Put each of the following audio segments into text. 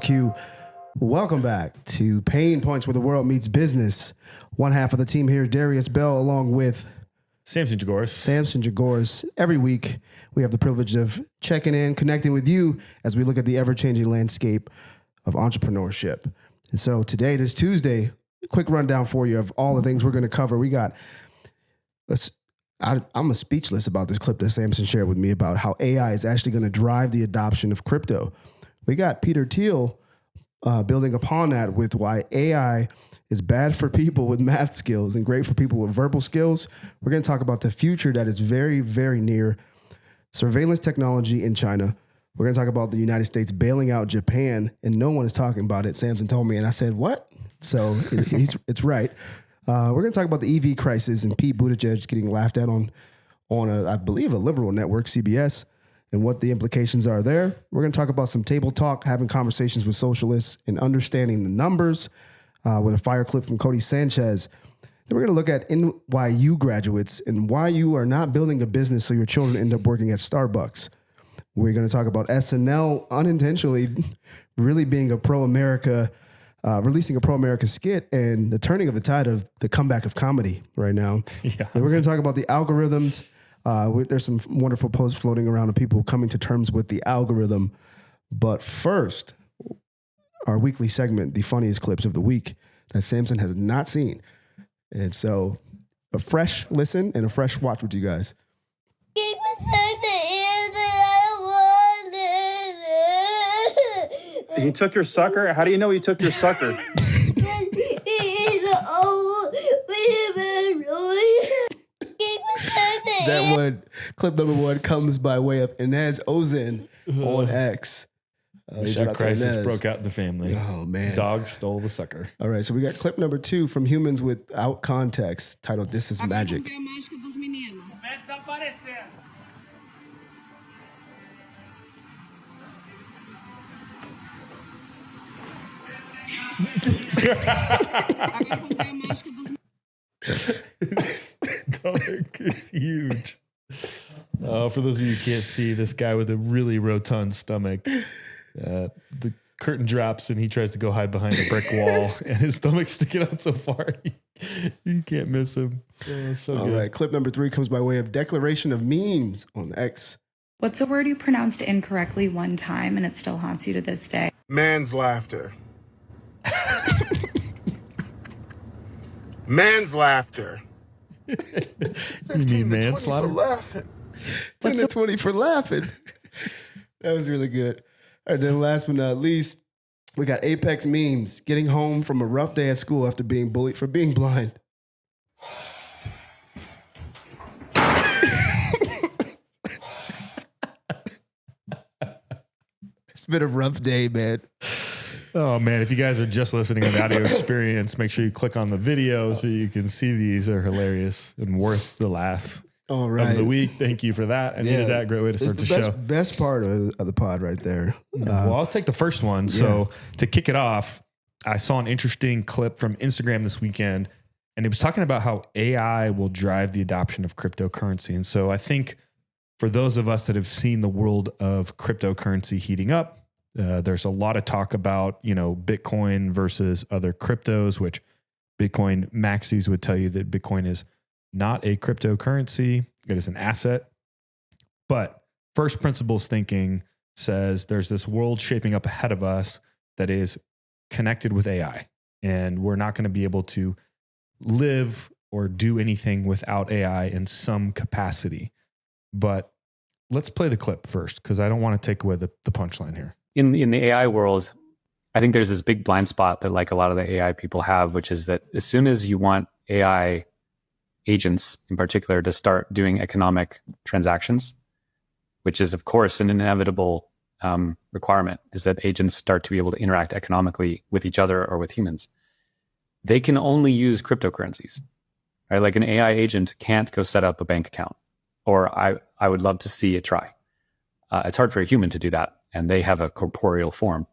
Q. Welcome back to Pain Points, where the world meets business. One half of the team here, Darius Bell, along with Samson Jagoras. Every week, we have the privilege of checking in, connecting with you as we look at the ever-changing landscape of entrepreneurship. And so today, this Tuesday, quick rundown for you of all the things we're going to cover. We got, I'm speechless about this clip that Samson shared with me about how AI is actually going to drive the adoption of crypto. We got Peter Thiel building upon that with why AI is bad for people with math skills and great for people with verbal skills. We're going to talk about the future that is very, very near. Surveillance technology in China. We're going to talk about the United States bailing out Japan, and no one is talking about it. Samson told me, and I said, what? So it's right. We're going to talk about the EV crisis and Pete Buttigieg getting laughed at on I believe, a liberal network, CBS, and what the implications are there. We're going to talk about some table talk, having conversations with socialists and understanding the numbers with a fire clip from Codie Sanchez. Then we're going to look at NYU graduates and why you are not building a business so your children end up working at Starbucks. We're going to talk about SNL unintentionally really being a pro-America, releasing a pro-America skit and the turning of the tide of the comeback of comedy right now. Yeah. And we're going to talk about the algorithms. There's some wonderful posts floating around of people coming to terms with the algorithm. But first, our weekly segment, the funniest clips of the week that Samson has not seen. And so a fresh listen and a fresh watch with you guys. He took your sucker? How do you know he took your sucker? That one, clip number one, comes by way of Inez Ozen on X. That crisis broke out in the family. Oh, man. Dog stole the sucker. All right, so we got clip number two from Humans Without Context, titled This Is Magic. Stomach is huge. For those of you who can't see, this guy with a really rotund stomach, the curtain drops and he tries to go hide behind a brick wall and his stomach's sticking out so far you can't miss him. Oh, so all good. Right, clip number three comes by way of Declaration of Memes on X. What's a word you pronounced incorrectly one time and it still haunts you to this day? Man's laughter. Man's laughter. You mean manslaughter? 10 to 20 for laughing. That was really good. All right, then last but not least, we got Apex Memes getting home from a rough day at school after being bullied for being blind. It's been a rough day, man. Oh, man, if you guys are just listening on the audio experience, make sure you click on the video so you can see these. They're hilarious and worth the laugh. All right. Of the week. Thank you for that. I needed that. Great way to start the show. Best part of the pod right there. Well, I'll take the first one. Yeah. So to kick it off, I saw an interesting clip from Instagram this weekend, and it was talking about how AI will drive the adoption of cryptocurrency. And so I think for those of us that have seen the world of cryptocurrency heating up, there's a lot of talk about, Bitcoin versus other cryptos, which Bitcoin maxis would tell you that Bitcoin is not a cryptocurrency. It is an asset. But first principles thinking says there's this world shaping up ahead of us that is connected with AI. And we're not going to be able to live or do anything without AI in some capacity. But let's play the clip first, because I don't want to take away the punchline here. In the AI world, I think there's this big blind spot that like a lot of the AI people have, which is that as soon as you want AI agents in particular to start doing economic transactions, which is of course an inevitable requirement, is that agents start to be able to interact economically with each other or with humans. They can only use cryptocurrencies, right? Like an AI agent can't go set up a bank account, or I would love to see it try. It's hard for a human to do that, and they have a corporeal form.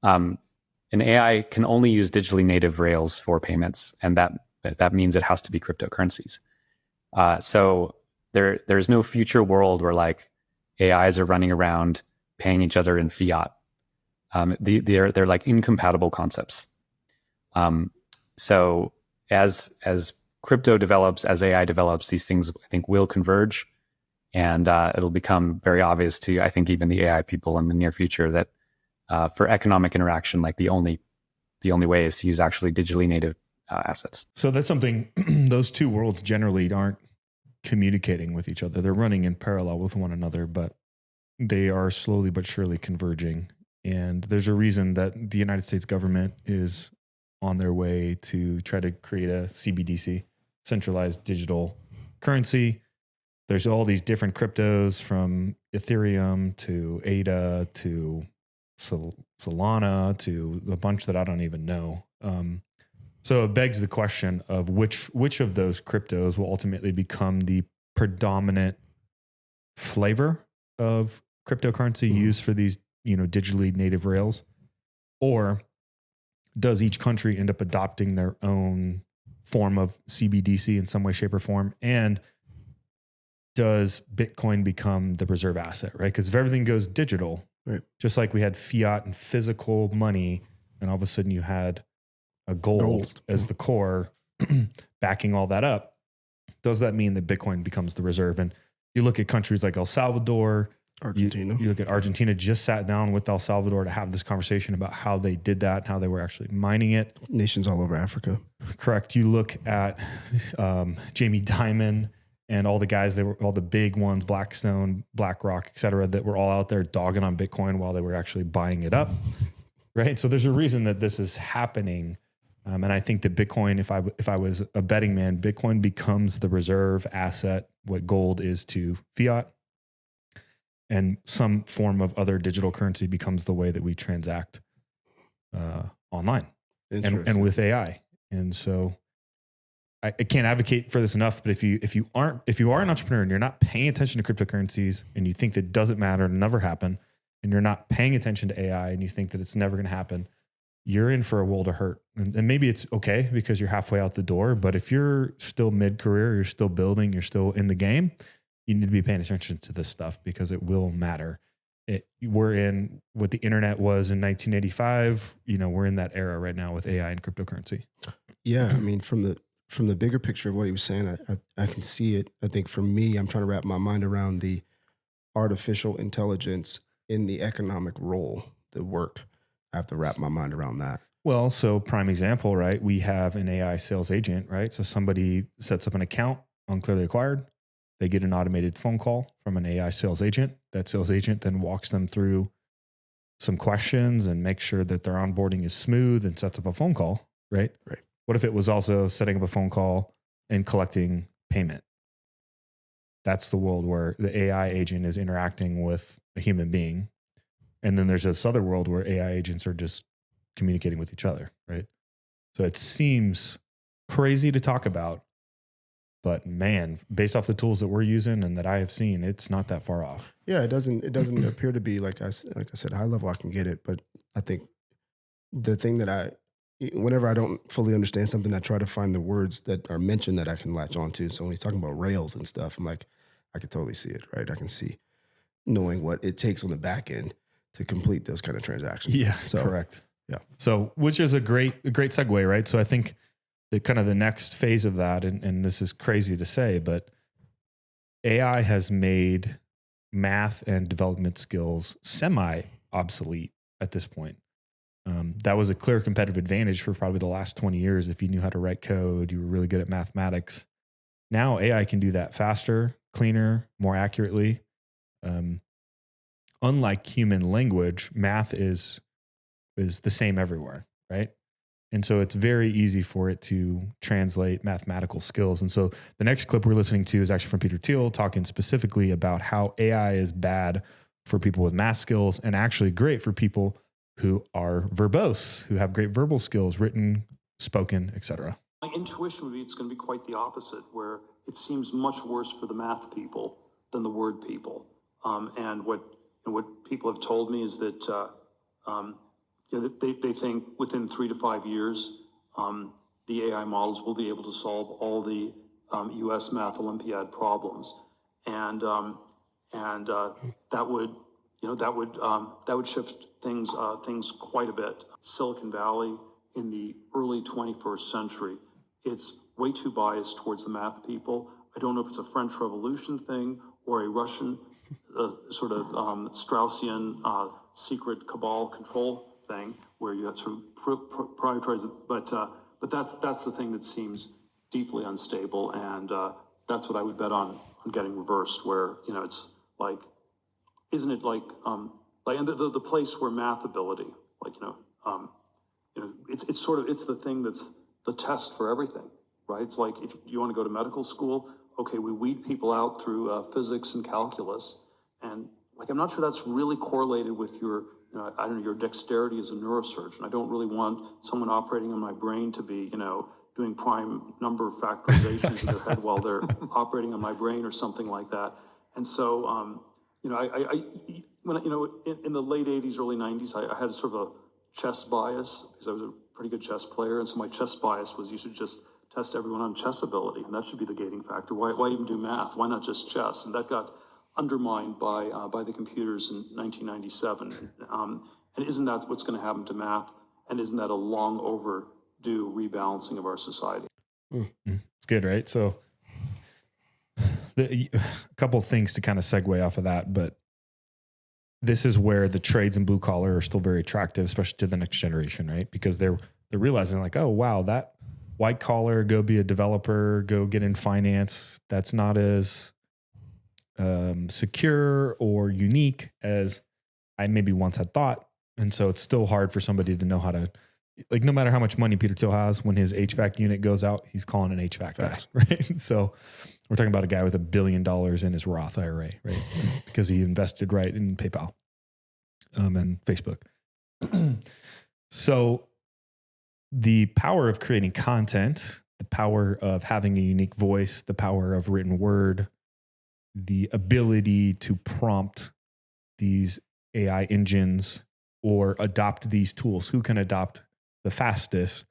An AI can only use digitally native rails for payments, and that means it has to be cryptocurrencies. So there's no future world where like AIs are running around paying each other in fiat. They're like incompatible concepts. So as crypto develops, as AI develops, these things I think will converge, and it'll become very obvious to, I think, even the AI people in the near future that for economic interaction, like the only way is to use actually digitally native assets. So that's something. Those two worlds generally aren't communicating with each other. They're running in parallel with one another, but they are slowly but surely converging. And there's a reason that the United States government is on their way to try to create a CBDC, centralized digital currency. There's all these different cryptos, from Ethereum to ADA to Solana to a bunch that I don't even know. So it begs the question of which of those cryptos will ultimately become the predominant flavor of cryptocurrency used for these, digitally native rails, or does each country end up adopting their own form of CBDC in some way, shape, or form? And does Bitcoin become the reserve asset, right? Because if everything goes digital, right, just like we had fiat and physical money, and all of a sudden you had a gold as the core backing all that up, does that mean that Bitcoin becomes the reserve? And you look at countries like El Salvador, Argentina. You look at Argentina, just sat down with El Salvador to have this conversation about how they did that and how they were actually mining it. Nations all over Africa. Correct. You look at Jamie Dimon and all the guys that were all the big ones, Blackstone, BlackRock, et cetera, that were all out there dogging on Bitcoin while they were actually buying it up. Right. So there's a reason that this is happening. And I think that Bitcoin, if I was a betting man, Bitcoin becomes the reserve asset, what gold is to fiat, and some form of other digital currency becomes the way that we transact online and with AI. And so I can't advocate for this enough, but if you are an entrepreneur and you're not paying attention to cryptocurrencies and you think that it doesn't matter and never happen, and you're not paying attention to AI and you think that it's never going to happen, you're in for a world of hurt. And maybe it's okay because you're halfway out the door, but if you're still mid-career, you're still building, you're still in the game, you need to be paying attention to this stuff because it will matter. We're in what the internet was in 1985. We're in that era right now with AI and cryptocurrency. Yeah. I mean, from the bigger picture of what he was saying, I can see it. I think for me, I'm trying to wrap my mind around the artificial intelligence in the economic role, the work. I have to wrap my mind around that. Well, so prime example, right? We have an AI sales agent, right? So somebody sets up an account on Clearly Acquired. They get an automated phone call from an AI sales agent. That sales agent then walks them through some questions and makes sure that their onboarding is smooth and sets up a phone call, right? Right. What if it was also setting up a phone call and collecting payment? That's the world where the AI agent is interacting with a human being. And then there's this other world where AI agents are just communicating with each other, right? So it seems crazy to talk about, but man, based off the tools that we're using and that I have seen, it's not that far off. Yeah, it doesn't appear to be like I said, high level. I can get it, but I think the thing that whenever I don't fully understand something, I try to find the words that are mentioned that I can latch onto. So when he's talking about rails and stuff, I'm like, I can totally see it, right? I can see knowing what it takes on the back end to complete those kind of transactions. Yeah, so, correct. Yeah. So, which is a great segue, right? So I think the kind of the next phase of that, and this is crazy to say, but AI has made math and development skills semi-obsolete at this point. That was a clear competitive advantage for probably the last 20 years. If you knew how to write code, you were really good at mathematics. Now AI can do that faster, cleaner, more accurately. Unlike human language, math is the same everywhere, right? And so it's very easy for it to translate mathematical skills. And so the next clip we're listening to is actually from Peter Thiel, talking specifically about how AI is bad for people with math skills and actually great for people who are verbose, who have great verbal skills, written, spoken, etc. My intuition would be it's going to be quite the opposite, where it seems much worse for the math people than the word people. And what people have told me is that they think within 3 to 5 years, the AI models will be able to solve all the U.S. Math Olympiad problems, and that would that would shift things quite a bit. Silicon Valley in the early 21st century, it's way too biased towards the math people. I don't know if it's a French Revolution thing or a Russian sort of Straussian secret cabal control thing where you sort of prioritize it. But that's the thing that seems deeply unstable, and that's what I would bet on getting reversed. Where it's like, isn't it like and the place where math ability, it's the thing that's the test for everything, right? It's like if you want to go to medical school, okay, we weed people out through physics and calculus, and I'm not sure that's really correlated with your your dexterity as a neurosurgeon. I don't really want someone operating on my brain to be doing prime number factorizations in their head while they're operating on my brain or something like that. And so when in the late 80s, early 90s, I had sort of a chess bias because I was a pretty good chess player, and so my chess bias was you should just test everyone on chess ability, and that should be the gating factor. Why even do math? Why not just chess? And that got undermined by the computers in 1997. And isn't that what's going to happen to math? And isn't that a long overdue rebalancing of our society? It's good, right? So a couple of things to kind of segue off of that, but this is where the trades in blue collar are still very attractive, especially to the next generation, right? Because they're realizing like, oh, wow, that white collar, go be a developer, go get in finance. That's not as secure or unique as I maybe once had thought. And so it's still hard for somebody to know how to, no matter how much money Peter Thiel has, when his HVAC unit goes out, he's calling an HVAC guy, right? So we're talking about a guy with $1 billion in his Roth IRA, right? Because he invested right in PayPal and Facebook. So the power of creating content, the power of having a unique voice, the power of written word, the ability to prompt these AI engines or adopt these tools, who can adopt the fastest,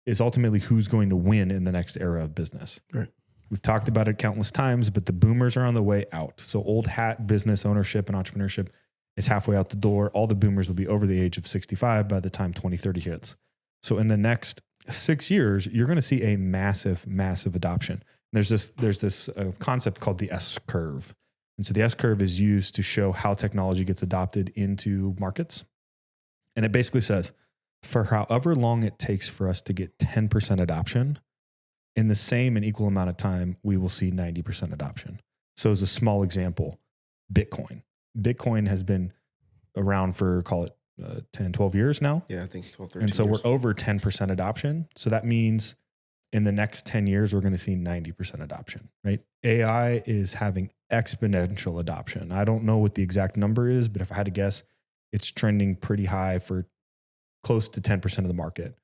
is ultimately who's going to win in the next era of business. Right. We've talked about it countless times, but the boomers are on the way out. So old hat business ownership and entrepreneurship is halfway out the door. All the boomers will be over the age of 65 by the time 2030 hits. So in the next 6 years, you're going to see a massive, massive adoption. There's this concept called the S curve. And so the S curve is used to show how technology gets adopted into markets. And it basically says, for however long it takes for us to get 10% adoption, in the same and equal amount of time, we will see 90% adoption. So as a small example, Bitcoin. Bitcoin has been around for, call it 10, 12 years now. Yeah, I think 12, 13 And so years. we're over 10% adoption. So that means in the next 10 years, we're going to see 90% adoption, right? AI is having exponential adoption. I don't know what the exact number is, but if I had to guess, it's trending pretty high for close to 10% of the market.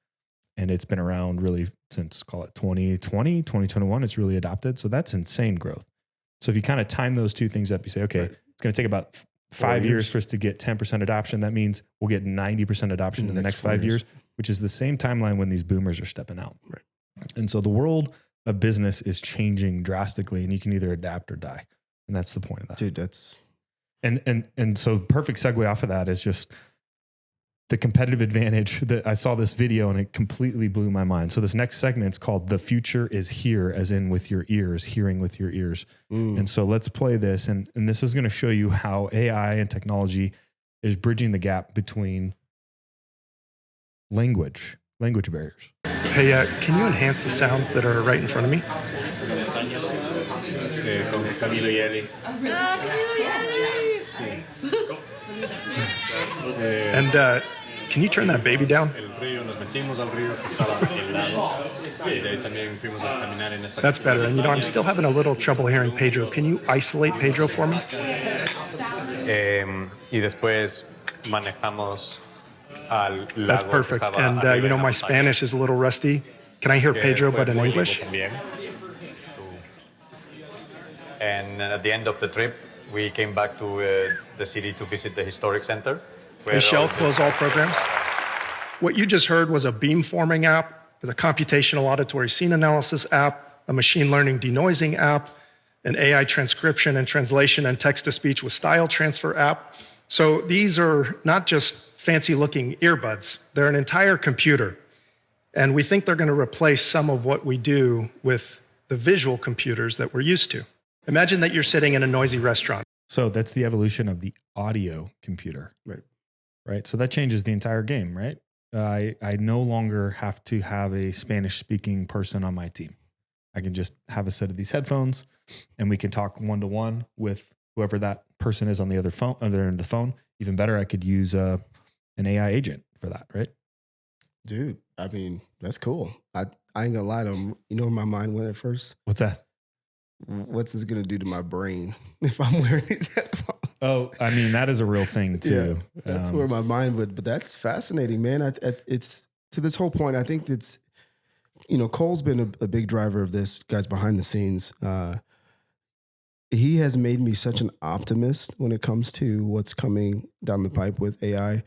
And it's been around really since, call it 2020, 2021, it's really adopted. So that's insane growth. So if you kind of time those two things up, you say, okay, it's going to take about 5 years for us to get 10% adoption. That means we'll get 90% adoption in the next 5 years, which is the same timeline when these boomers are stepping out. Right. And so the world of business is changing drastically, and you can either adapt or die. And that's the point of that. Dude, that's... And so perfect segue off of that is just the competitive advantage that I saw this video and it completely blew my mind. So this next segment is called The Future is Here, as in with your ears, hearing with your ears. And so let's play this. And this is going to show you how AI and technology is bridging the gap between language barriers. Hey, can you enhance the sounds that are right in front of me? And can you turn that baby down? That's better. And I'm still having a little trouble hearing Pedro. Can you isolate Pedro for me? That's perfect. And my Spanish is a little rusty. Can I hear Pedro but in English? And at the end of the trip, we came back to the city to visit the historic center. Michelle, close all programs. What you just heard was a beamforming app, a computational auditory scene analysis app, a machine learning denoising app, an AI transcription and translation and text-to-speech with style transfer app, So these are not just fancy looking earbuds, they're an entire computer. And we think they're going to replace some of what we do with the visual computers that we're used to. Imagine that you're sitting in a noisy restaurant. So that's the evolution of the audio computer. Right. So that changes the entire game, right? I no longer have to have a Spanish speaking person on my team. I can just have a set of these headphones and we can talk one-to-one with whoever that person is on the other end of the phone. Even better, I could use an AI agent for that, right? Dude, I mean, that's cool. I ain't gonna lie to him. You know where my mind went at first? What's that? What's this gonna do to my brain if I'm wearing these headphones? Oh, I mean, that is a real thing too. Yeah, that's where my mind would, but that's fascinating, man. It's to this whole point. I think it's, Cole's been a big driver of this, guys behind the scenes. He has made me such an optimist when it comes to what's coming down the pipe with AI,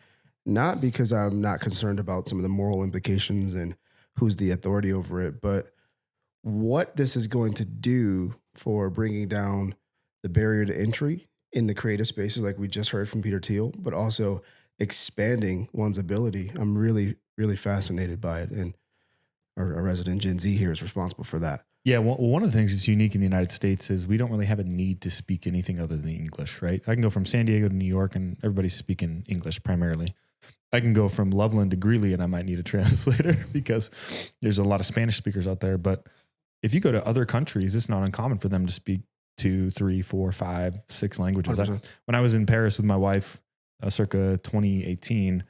not because I'm not concerned about some of the moral implications and who's the authority over it, but what this is going to do for bringing down the barrier to entry in the creative spaces, like we just heard from Peter Thiel, but also expanding one's ability. I'm really, really fascinated by it. And our resident Gen Z here is responsible for that. Yeah. Well, one of the things that's unique in the United States is we don't really have a need to speak anything other than English, right? I can go from San Diego to New York and everybody's speaking English primarily. I can go from Loveland to Greeley and I might need a translator because there's a lot of Spanish speakers out there. But if you go to other countries, it's not uncommon for them to speak 2, 3, 4, 5, 6 languages. When I was in Paris with my wife, circa 2018,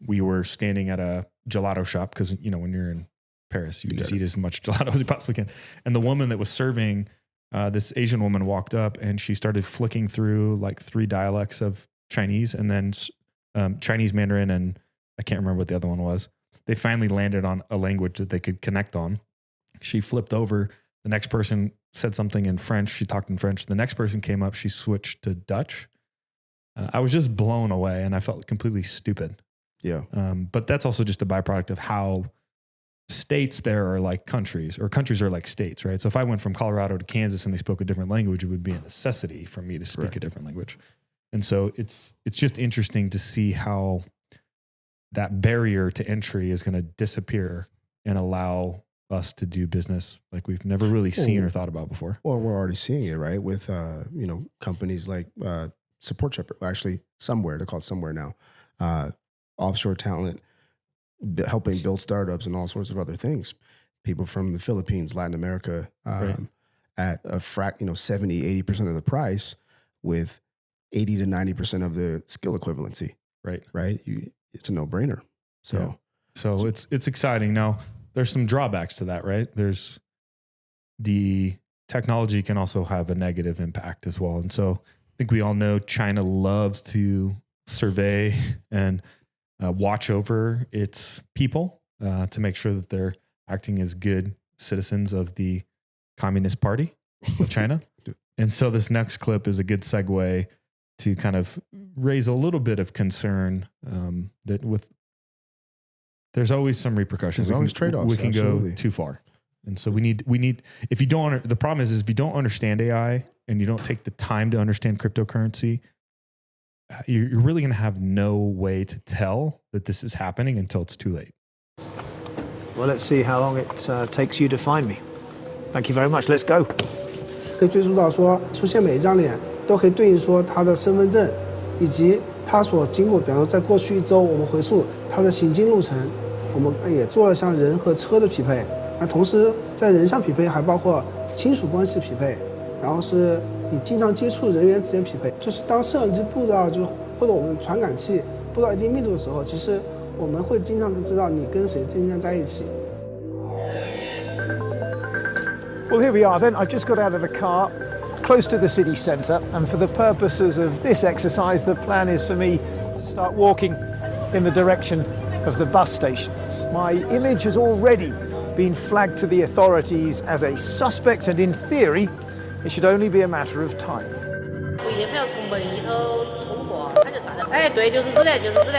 we were standing at a gelato shop because, when you're in Paris, you just eat as much gelato as you possibly can. And the woman that was serving, this Asian woman walked up and she started flicking through like 3 dialects of Chinese and then Chinese Mandarin, and I can't remember what the other one was. They finally landed on a language that they could connect on. She flipped over. The next person said something in French. She talked in French. The next person came up. She switched to Dutch. I was just blown away and I felt completely stupid. Yeah. But that's also just a byproduct of how states there are like countries, or countries are like states, right? So if I went from Colorado to Kansas and they spoke a different language, it would be a necessity for me to speak a different language. And so it's just interesting to see how that barrier to entry is going to disappear and allow us to do business like we've never really seen or thought about before. Well, we're already seeing it, right? With, companies like Support Shepherd, actually Somewhere, they're called Somewhere now, offshore talent, helping build startups and all sorts of other things. People from the Philippines, Latin America, at a 70, 80% of the price with 80 to 90% of the skill equivalency. Right. It's a no brainer. So it's exciting. Now there's some drawbacks to that, right? There's the technology can also have a negative impact as well. And so I think we all know China loves to survey and watch over its people to make sure that they're acting as good citizens of the Communist Party of China. And so this next clip is a good segue to kind of raise a little bit of concern that there's always some repercussions. There's always trade-offs. We can go too far. And so we need, if you don't, the problem is if you don't understand AI and you don't take the time to understand cryptocurrency, you're really going to have no way to tell that this is happening until it's too late. Well, let's see how long it takes you to find me. Thank you very much. Let's go. 可以追溯到说，出现每一张脸都可以对应说他的身份证，以及他所经过，比方说在过去1周，我们回溯他的行进路程，我们也做了像人和车的匹配。那同时在人上匹配，还包括亲属关系匹配，然后是你经常接触人员之间匹配。就是当摄像机布到或者我们传感器布到一定密度的时候，其实我们会经常知道你跟谁经常在一起。 Well, here we are then. I've just got out of the car, close to the city centre, and for the purposes of this exercise, the plan is for me to start walking in the direction of the bus station. My image has already been flagged to the authorities as a suspect, and in theory, it should only be a matter of time. 我也是要从门里头通过，他就站在。哎，对，就是这里，就是这里。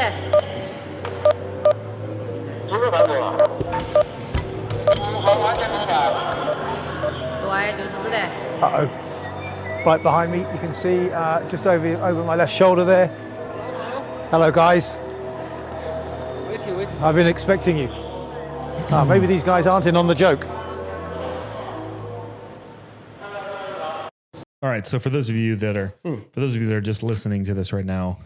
有没有看过？完全明白。 Uh-oh. Right behind me, you can see just over my left shoulder there, Hello, guys. I've been expecting you. Maybe these guys aren't in on the joke. All right. So for those of you that are just listening to this right now,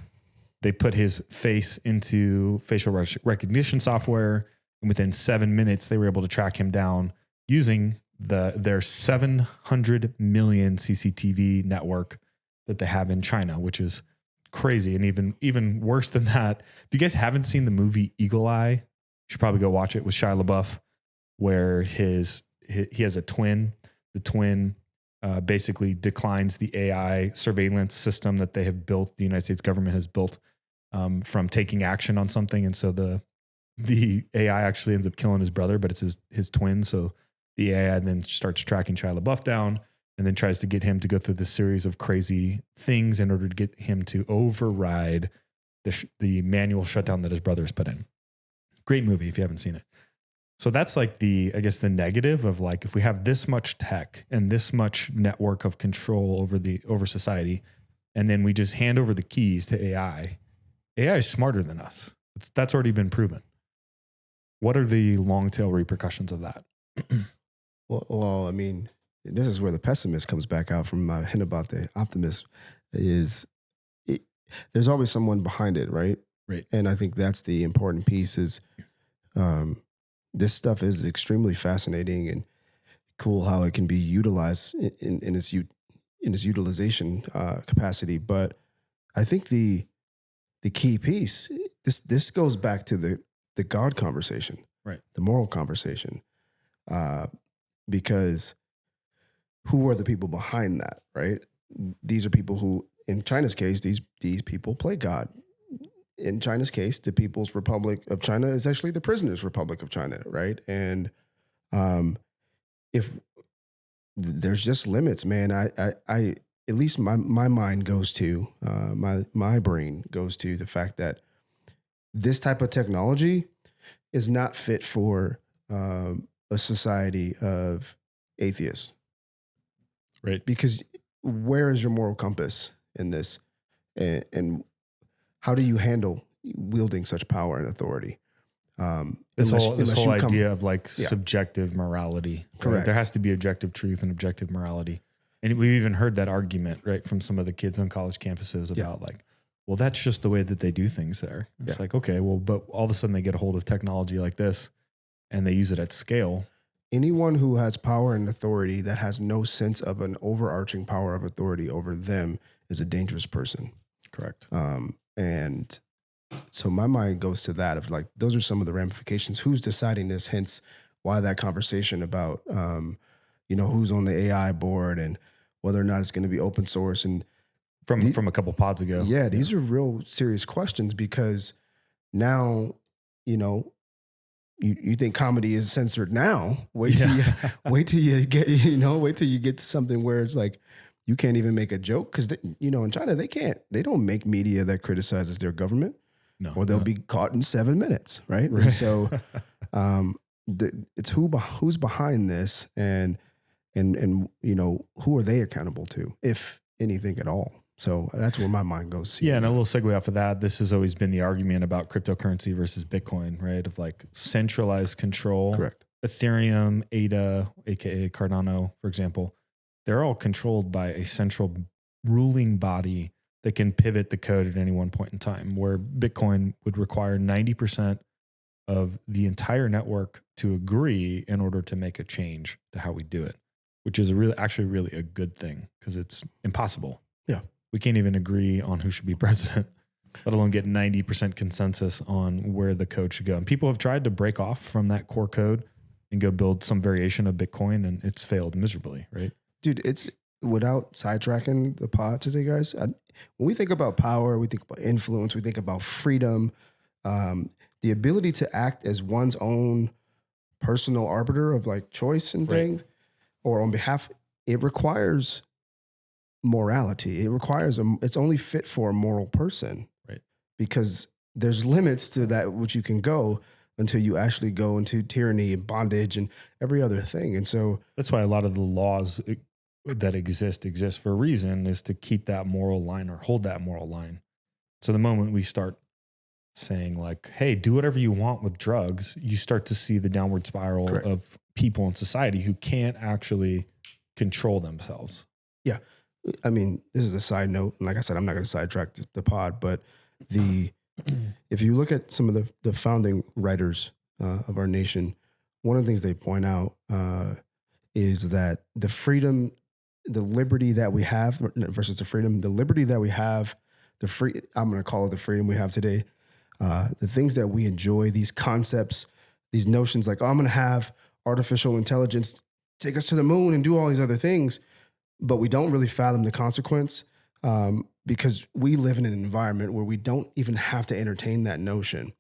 they put his face into facial recognition software, and within 7 minutes, they were able to track him down using their 700 million CCTV network that they have in China, which is crazy. And even worse than that, if you guys haven't seen the movie Eagle Eye, you should probably go watch it with Shia LaBeouf, where he has a twin. The twin basically declines the AI surveillance system that they have built, the United States government has built, from taking action on something. And so the AI actually ends up killing his brother, but it's his twin. So the AI then starts tracking Shia LaBeouf down and then tries to get him to go through this series of crazy things in order to get him to override the manual shutdown that his brother has put in. Great movie if you haven't seen it. So that's like the negative of like, if we have this much tech and this much network of control over society, and then we just hand over the keys to AI is smarter than us. That's already been proven. What are the long tail repercussions of that? Well, I mean, this is where the pessimist comes back out from my hint about the optimist there's always someone behind it, right? Right. And I think that's the important piece is this stuff is extremely fascinating and cool how it can be utilized in its utilization capacity. But I think the key piece, this goes back to the God conversation, right? The moral conversation, because who are the people behind that, right? These are people who, in China's case, these people play God. In China's case, the People's Republic of China is actually the Prisoners' Republic of China, right? And if there's just limits, man, I at least my mind goes to my brain goes to the fact that this type of technology is not fit for a society of atheists, right? Because where is your moral compass in this, and how do you handle wielding such power and authority? This whole idea of like subjective morality. Correct. Right? There has to be objective truth and objective morality. And we've even heard that argument, right, from some of the kids on college campuses about like, well, that's just the way that they do things there. It's like, okay, well, but all of a sudden they get a hold of technology like this and they use it at scale. Anyone who has power and authority that has no sense of an overarching power of authority over them is a dangerous person. Correct. And so my mind goes to that of like, those are some of the ramifications. Who's deciding this? Hence why that conversation about, who's on the AI board and whether or not it's going to be open source. And from a couple pods ago. Yeah, these are real serious questions because now, you think comedy is censored now. Wait till you get to something where it's like, you can't even make a joke because, in China, they don't make media that criticizes their government or they'll be caught in 7 minutes. Right. And so it's who's behind this and who are they accountable to, if anything at all. So that's where my mind goes. Yeah. And a little segue off of that, this has always been the argument about cryptocurrency versus Bitcoin, right? Of like centralized control. Correct. Ethereum, ADA, AKA Cardano, for example, they're all controlled by a central ruling body that can pivot the code at any one point in time, where Bitcoin would require 90% of the entire network to agree in order to make a change to how we do it, which is really a good thing because it's impossible. Yeah. We can't even agree on who should be president, let alone get 90% consensus on where the code should go. And people have tried to break off from that core code and go build some variation of Bitcoin, and it's failed miserably, right? Dude, it's without sidetracking the pod today, guys. When we think about power, we think about influence, we think about freedom, the ability to act as one's own personal arbiter of like choice and things, or on behalf, it requires morality. It requires it's only fit for a moral person, right? Because there's limits to that which you can go until you actually go into tyranny and bondage and every other thing. And so that's why a lot of the laws that exist for a reason, is to keep that moral line or hold that moral line. So the moment we start saying like, hey, do whatever you want with drugs, you start to see the downward spiral Correct. of people in society who can't actually control themselves. Yeah. I mean, this is a side note. And like I said, I'm not going to sidetrack the pod, but if you look at some of the founding writers of our nation, one of the things they point out is that the freedom, the liberty that we have versus the freedom, the liberty that we have, I'm going to call it the freedom we have today. The things that we enjoy, these concepts, these notions like, oh, I'm going to have artificial intelligence take us to the moon and do all these other things, but we don't really fathom the consequence because we live in an environment where we don't even have to entertain that notion.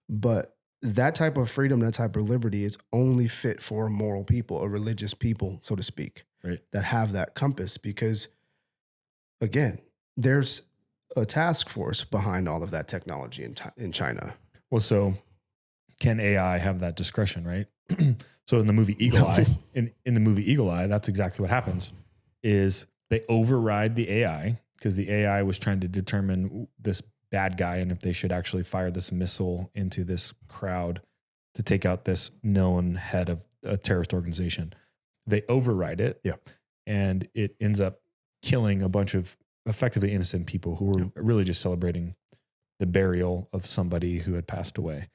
But that type of freedom, that type of liberty is only fit for a moral people, a religious people, so to speak, right, that have that compass. Because again, there's a task force behind all of that technology in China. Well, so can AI have that discretion, right? So in the movie Eagle Eye, in the movie Eagle Eye, that's exactly what happens. Is they override the AI because the AI was trying to determine this bad guy and if they should actually fire this missile into this crowd to take out this known head of a terrorist organization. They override it, yeah, and it ends up killing a bunch of effectively innocent people who were really just celebrating the burial of somebody who had passed away.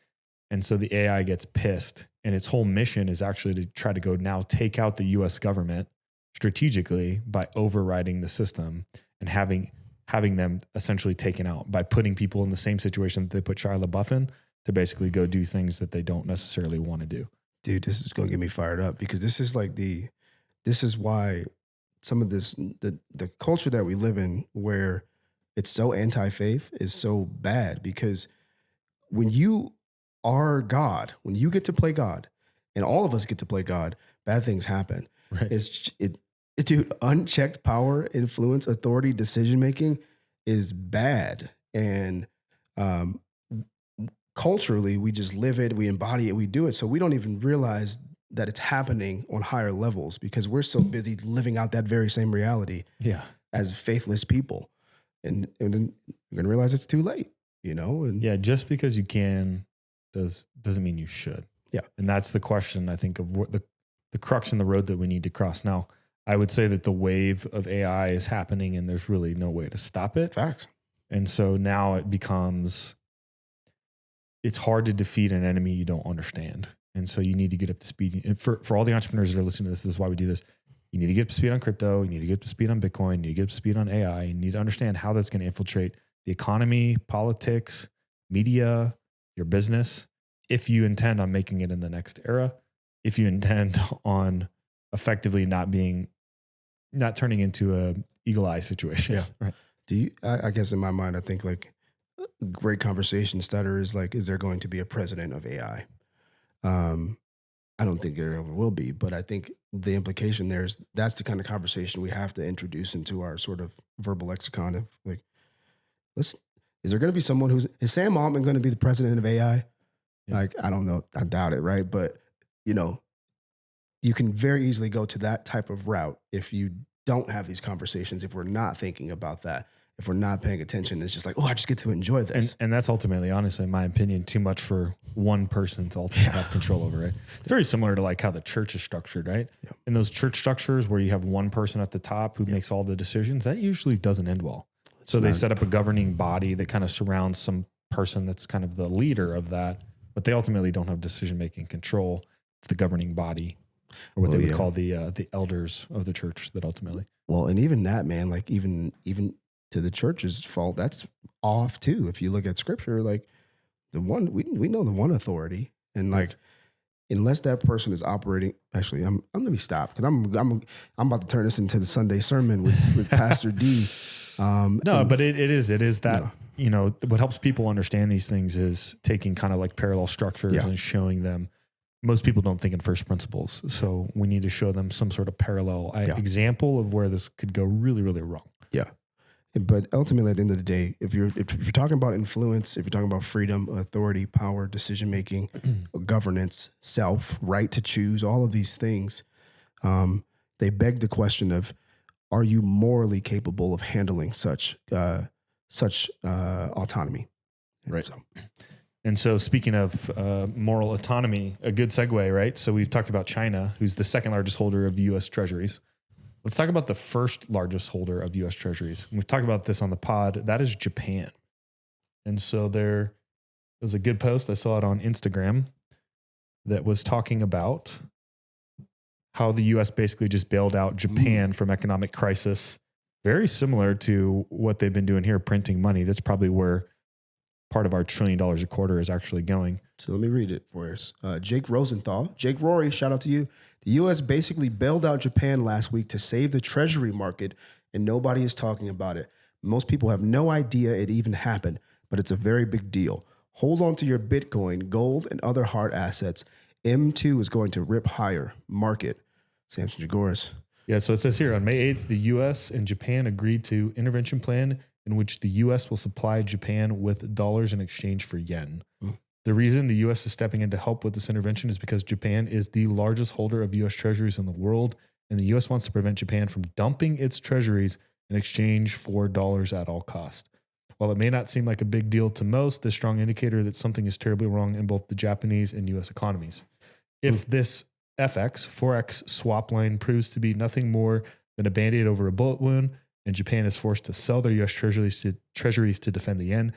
And so the AI gets pissed, and its whole mission is actually to try to go now take out the US government strategically by overriding the system and having them essentially taken out by putting people in the same situation that they put Shia LaBeouf in to basically go do things that they don't necessarily want to do. Dude, this is going to get me fired up because this is why some of this, the culture that we live in where it's so anti-faith is so bad, because when you are God, when you get to play God, and all of us get to play God, bad things happen. Right. Dude, unchecked power, influence, authority, decision-making is bad. And culturally, we just live it, we embody it, we do it. So we don't even realize that it's happening on higher levels because we're so busy living out that very same reality as faithless people. And then you're going to realize it's too late, you know? And yeah, just because you can doesn't mean you should. Yeah. And that's the question, I think, of what the crux in the road that we need to cross. Now, I would say that the wave of AI is happening and there's really no way to stop it. Facts. And so now it's hard to defeat an enemy you don't understand. And so you need to get up to speed. And for all the entrepreneurs that are listening to this is why we do this. You need to get up to speed on crypto. You need to get up to speed on Bitcoin. You need to get up to speed on AI. You need to understand how that's going to infiltrate the economy, politics, media, your business. If you intend on making it in the next era, if you intend on effectively not turning into a eagle eye situation. Yeah. Right. I guess in my mind, I think like a great conversation starter is like, is there going to be a president of AI? I don't think there ever will be, but I think the implication there is that's the kind of conversation we have to introduce into our sort of verbal lexicon of like, is there going to be someone is Sam Altman going to be the president of AI? Yeah. Like, I don't know. I doubt it. Right. But you can very easily go to that type of route if you don't have these conversations, if we're not thinking about that, if we're not paying attention. It's just like, oh, I just get to enjoy this. And that's ultimately, honestly, in my opinion, too much for one person to ultimately have control over, right? It's very similar to like how the church is structured, right? Yeah. In those church structures where you have one person at the top who makes all the decisions, that usually doesn't end well. So they set up a governing body that kind of surrounds some person that's kind of the leader of that, but they ultimately don't have decision-making control. It's the governing body, or what they would call the elders of the church that ultimately. Well, and even that, man, like even to the church's fault, that's off too. If you look at scripture, like the one, we know the one authority, and like, unless that person is operating, actually, let me stop. Cause I'm about to turn this into the Sunday sermon with Pastor D. But it is that, what helps people understand these things is taking kind of like parallel structures and showing them. Most people don't think in first principles. So we need to show them some sort of parallel example of where this could go really, really wrong. Yeah. But ultimately, at the end of the day, if you're talking about influence, if you're talking about freedom, authority, power, decision-making, governance, self, right to choose, all of these things, they beg the question of, are you morally capable of handling such autonomy? Right. And so speaking of moral autonomy, a good segue, right? So we've talked about China, who's the second largest holder of U.S. treasuries. Let's talk about the first largest holder of U.S. treasuries. We've talked about this on the pod. That is Japan. And so there was a good post. I saw it on Instagram that was talking about how the U.S. basically just bailed out Japan from economic crisis. Very similar to what they've been doing here, printing money. That's probably where part of our $1 trillion a quarter is actually going. So let me read it for us. Jake Rosenthal, Jake Rory, shout out to you. The U.S. basically bailed out Japan last week to save the treasury market, and nobody is talking about it. Most people have no idea it even happened, but it's a very big deal. Hold on to your Bitcoin, gold, and other hard assets. M2 is going to rip higher. Market. Samson Jagoras. Yeah, so it says here, on May 8th, the U.S. and Japan agreed to intervention plan in which the U.S. will supply Japan with dollars in exchange for yen. The reason the U.S. is stepping in to help with this intervention is because Japan is the largest holder of U.S. treasuries in the world, and the U.S. wants to prevent Japan from dumping its treasuries in exchange for dollars at all cost. While it may not seem like a big deal to most, this strong indicator that something is terribly wrong in both the Japanese and U.S. economies. If this Forex swap line proves to be nothing more than a Band-Aid over a bullet wound, and Japan is forced to sell their U.S. treasuries to defend the yen,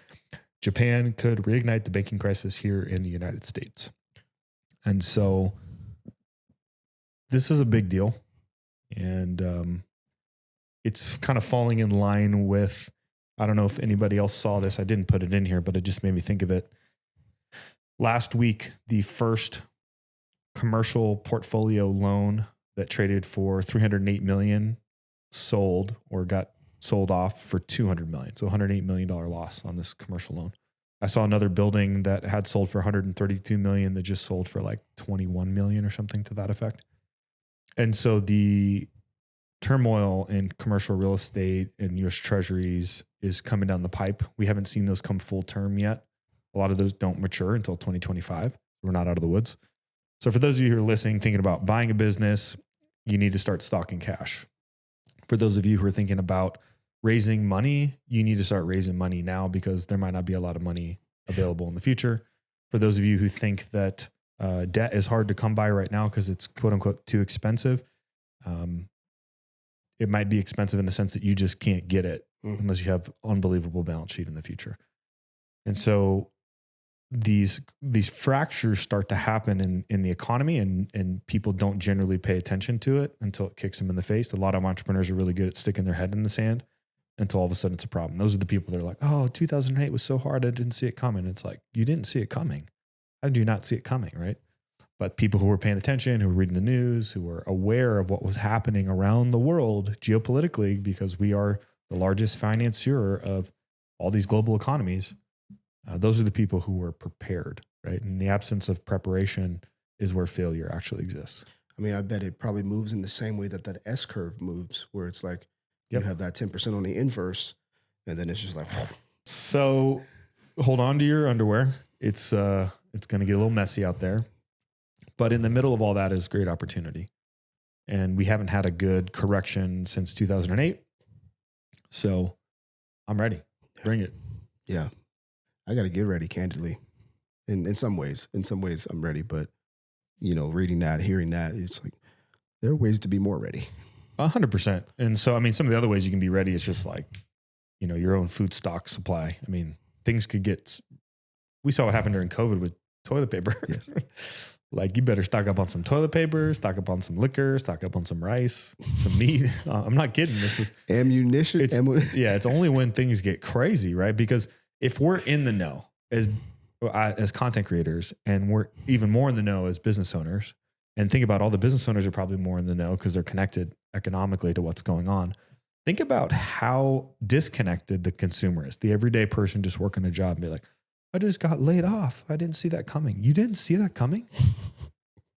Japan could reignite the banking crisis here in the United States. And so this is a big deal. And it's kind of falling in line with, I don't know if anybody else saw this. I didn't put it in here, but it just made me think of it. Last week, the first commercial portfolio loan that traded for $308 million sold or got sold off for $200 million. So $108 million loss on this commercial loan. I saw another building that had sold for $132 million that just sold for like $21 million or something to that effect. And so the turmoil in commercial real estate and U.S. treasuries is coming down the pipe. We haven't seen those come full term yet. A lot of those don't mature until 2025. We're not out of the woods. So for those of you who are listening, thinking about buying a business, you need to start stocking cash. For those of you who are thinking about raising money, you need to start raising money now because there might not be a lot of money available in the future. For those of you who think that debt is hard to come by right now because it's quote unquote too expensive, it might be expensive in the sense that you just can't get it unless you have unbelievable balance sheet in the future. And so these fractures start to happen in the economy, and people don't generally pay attention to it until it kicks them in the face. A lot of entrepreneurs are really good at sticking their head in the sand until all of a sudden it's a problem. Those are the people that are like, oh, 2008 was so hard, I didn't see it coming. It's like, you didn't see it coming. How did you not see it coming, right? But people who were paying attention, who were reading the news, who were aware of what was happening around the world geopolitically, because we are the largest financier of all these global economies, those are the people who were prepared, right? In the absence of preparation is where failure actually exists. I mean, I bet it probably moves in the same way that S curve moves, where it's like you have that 10% on the inverse, and then it's just like. So hold on to your underwear. It's going to get a little messy out there. But in the middle of all that is great opportunity. And we haven't had a good correction since 2008. So I'm ready. Bring it. Yeah. I got to get ready, candidly. In some ways, I'm ready. But, reading that, hearing that, it's like, there are ways to be more ready. 100%. And so, I mean, some of the other ways you can be ready is just like, your own food stock supply. I mean, things could get, we saw what happened during COVID with toilet paper. Yes. Like, you better stock up on some toilet paper, stock up on some liquor, stock up on some rice, some meat. I'm not kidding. This is ammunition. It's only when things get crazy, right? Because if we're in the know as content creators, and we're even more in the know as business owners, and think about all the business owners are probably more in the know because they're connected economically to what's going on. Think about how disconnected the consumer is. The everyday person just working a job and be like, I just got laid off. I didn't see that coming. You didn't see that coming?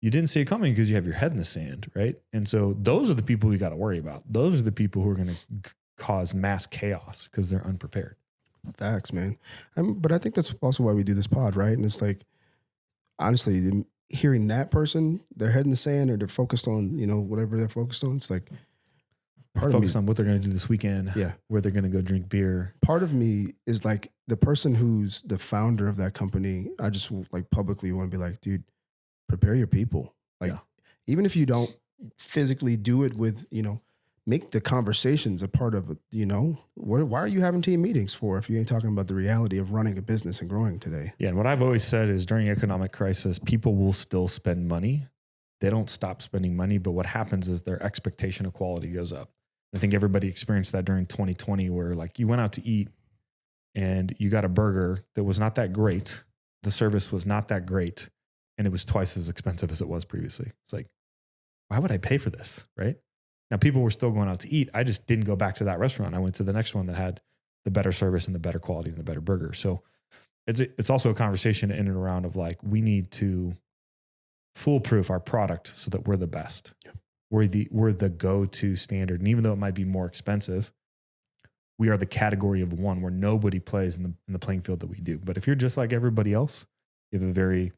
You didn't see it coming because you have your head in the sand, right? And so those are the people we got to worry about. Those are the people who are going to cause mass chaos because they're unprepared. Facts, man. But I think that's also why we do this pod, right? And it's like, honestly, hearing that person, their head in the sand, or they're focused on, whatever they're focused on, it's like, focus on what they're going to do this weekend, where they're going to go drink beer. Part of me is like, the person who's the founder of that company, I just like publicly want to be like, dude, prepare your people. Like, even if you don't physically do it with, make the conversations a part of it, why are you having team meetings for if you ain't talking about the reality of running a business and growing today? Yeah. And what I've always said is during economic crisis, people will still spend money. They don't stop spending money, but what happens is their expectation of quality goes up. I think everybody experienced that during 2020 where like you went out to eat and you got a burger that was not that great. The service was not that great. And it was twice as expensive as it was previously. It's like, why would I pay for this? Right? Now people were still going out to eat. I just didn't go back to that restaurant. I went to the next one that had the better service and the better quality and the better burger. So it's also a conversation in and around of like, we need to foolproof our product so that we're the best. Yeah. We're the go-to standard. And even though it might be more expensive, we are the category of one where nobody plays in the playing field that we do. But if you're just like everybody else, you have a very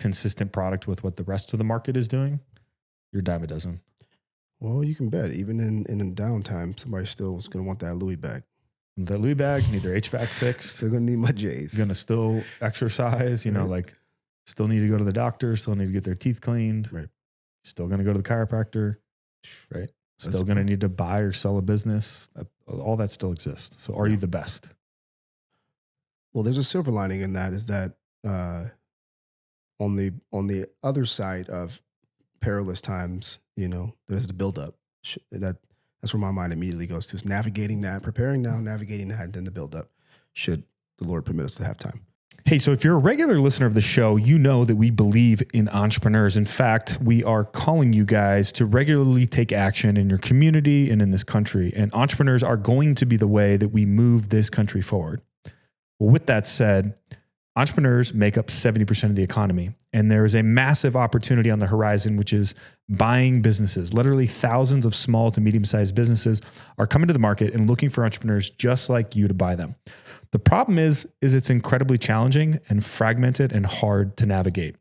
consistent product with what the rest of the market is doing, you're a dime a dozen. Well, you can bet even in a downtime, somebody still is going to want that Louis bag. That Louis bag, need their HVAC fixed. Still going to need my J's. Going to still exercise, like still need to go to the doctor, still need to get their teeth cleaned. Right. Still going to go to the chiropractor, right? Still going to need to buy or sell a business. All that still exists. So are you the best? Well, there's a silver lining in that is that on the other side of perilous times, there's the buildup. That's where my mind immediately goes to, is navigating that, preparing now, navigating that, and then the buildup, should the Lord permit us to have time. Hey, so if you're a regular listener of the show, you know that we believe in entrepreneurs. In fact, we are calling you guys to regularly take action in your community and in this country. And entrepreneurs are going to be the way that we move this country forward. Well, with that said, entrepreneurs make up 70% of the economy. And there is a massive opportunity on the horizon, which is buying businesses. Literally thousands of small to medium-sized businesses are coming to the market and looking for entrepreneurs just like you to buy them. The problem is it's incredibly challenging and fragmented and hard to navigate.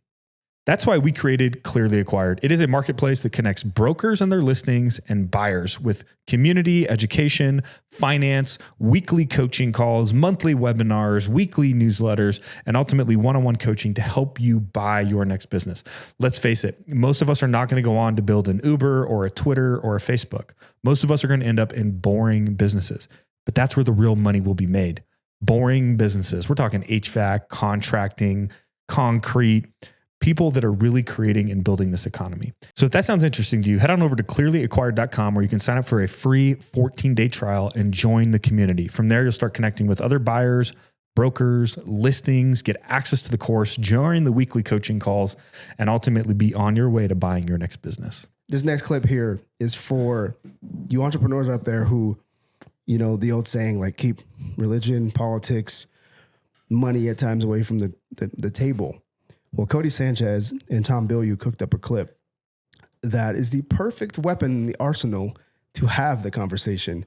That's why we created Clearly Acquired. It is a marketplace that connects brokers and their listings and buyers with community, education, finance, weekly coaching calls, monthly webinars, weekly newsletters, and ultimately one-on-one coaching to help you buy your next business. Let's face it, most of us are not going to go on to build an Uber or a Twitter or a Facebook. Most of us are going to end up in boring businesses, but that's where the real money will be made. Boring businesses. We're talking HVAC, contracting, concrete, people that are really creating and building this economy. So if that sounds interesting to you, head on over to clearlyacquired.com where you can sign up for a free 14-day trial and join the community. From there, you'll start connecting with other buyers, brokers, listings, get access to the course, join the weekly coaching calls, and ultimately be on your way to buying your next business. This next clip here is for you entrepreneurs out there who, the old saying, like, keep religion, politics, money at times away from the table. Well, Codie Sanchez and Tom Bilyeu cooked up a clip that is the perfect weapon in the arsenal to have the conversation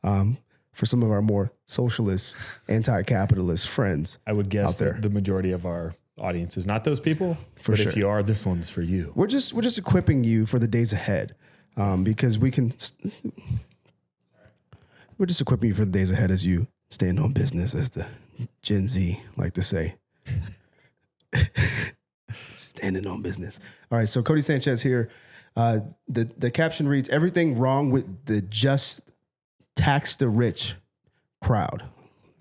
for some of our more socialist, anti-capitalist friends. I would guess that the majority of our audience is not those people. But if you are, this one's for you. We're just equipping you for the days ahead because we can. We're just equipping you for the days ahead as you stand on business, as the Gen Z like to say. Standing on business. All right, so Codie Sanchez here. The caption reads, "Everything wrong with the just tax the rich crowd."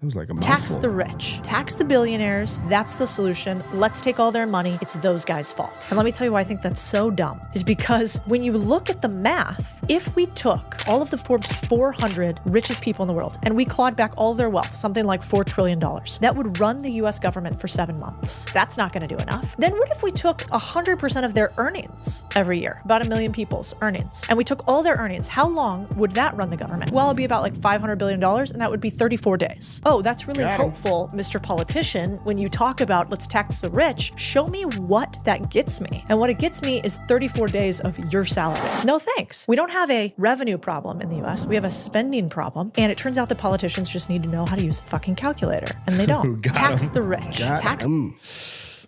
It was like a mouthful. Tax the rich. Tax the billionaires. That's the solution. Let's take all their money. It's those guys' fault. And let me tell you why I think that's so dumb. Is because when you look at the math, if we took all of the Forbes 400 richest people in the world and we clawed back all their wealth, something like $4 trillion, that would run the US government for 7 months. That's not going to do enough. Then what if we took 100% of their earnings every year, about 1 million people's earnings, and we took all their earnings? How long would that run the government? Well, it'd be about like $500 billion, and that would be 34 days. Oh, that's really helpful, Mr. Politician. When you talk about let's tax the rich, show me what that gets me. And what it gets me is 34 days of your salary. No thanks. We don't have a revenue problem in the US. We have a spending problem. And it turns out that politicians just need to know how to use a fucking calculator. And they don't. Tax the rich. Tax.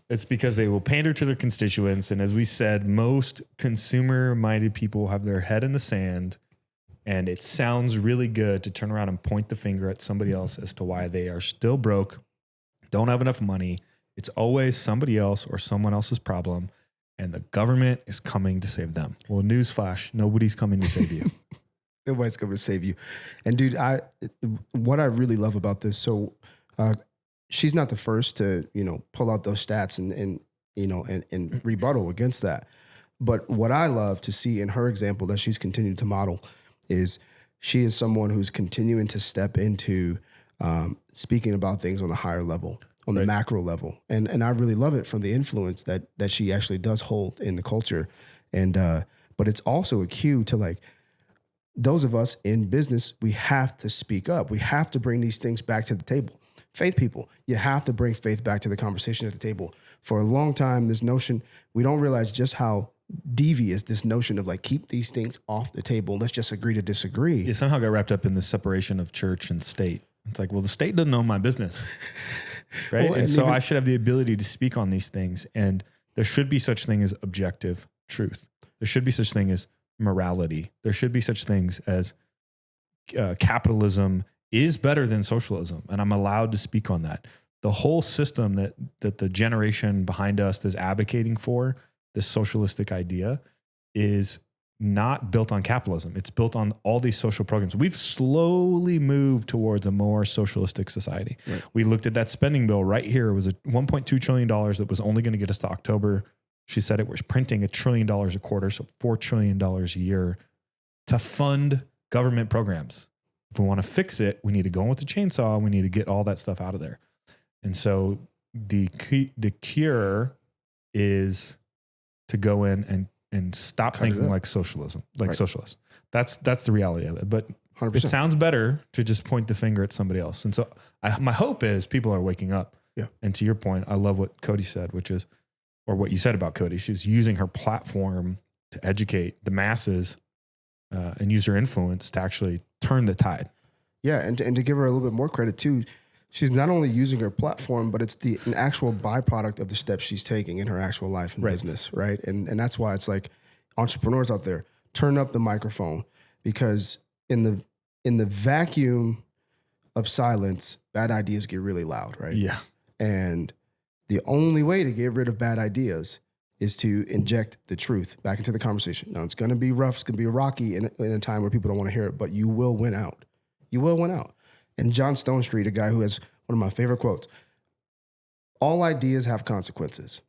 It's because they will pander to their constituents. And as we said, most consumer-minded people have their head in the sand And it sounds really good to turn around and point the finger at somebody else as to why they are still broke, don't have enough money. It's always somebody else or someone else's problem. And the government is coming to save them. Well, newsflash, nobody's coming to save you. Nobody's coming to save you. And dude, what I really love about this, so she's not the first to, pull out those stats and rebuttal against that. But what I love to see in her example that she's continued to model is she is someone who's continuing to step into speaking about things on a higher level, on the macro level. And I really love it from the influence that she actually does hold in the culture. And but it's also a cue to like, those of us in business, we have to speak up. We have to bring these things back to the table. Faith people, you have to bring faith back to the conversation at the table. For a long time, this notion, we don't realize just how devious this notion of like, keep these things off the table. Let's just agree to disagree. It somehow got wrapped up in the separation of church and state. It's like, well, the state doesn't own my business, right? Well, and so I should have the ability to speak on these things. And there should be such thing as objective truth. There should be such thing as morality. There should be such things as capitalism is better than socialism. And I'm allowed to speak on that. The whole system that the generation behind us is advocating for, this socialistic idea, is not built on capitalism. It's built on all these social programs. We've slowly moved towards a more socialistic society. Right. We looked at that spending bill right here. It was a $1.2 trillion that was only going to get us to October. She said it was printing $1 trillion a quarter, so $4 trillion a year to fund government programs. If we want to fix it, we need to go in with the chainsaw. We need to get all that stuff out of there. And so the cure is to go in and stop thinking like socialism, like socialists. That's the reality of it. But 100%. It sounds better to just point the finger at somebody else. And so my hope is people are waking up. Yeah. And to your point, I love what Codie said, which is, or what you said about Codie. She's using her platform to educate the masses and use her influence to actually turn the tide. Yeah, and to give her a little bit more credit too, she's not only using her platform, but it's an actual byproduct of the steps she's taking in her actual life and business, right? And that's why it's like, entrepreneurs out there, turn up the microphone, because in the vacuum of silence, bad ideas get really loud, right? Yeah. And the only way to get rid of bad ideas is to inject the truth back into the conversation. Now, it's going to be rough. It's going to be rocky in a time where people don't want to hear it, but you will win out. You will win out. And John Stonestreet, a guy who has one of my favorite quotes, all ideas have consequences.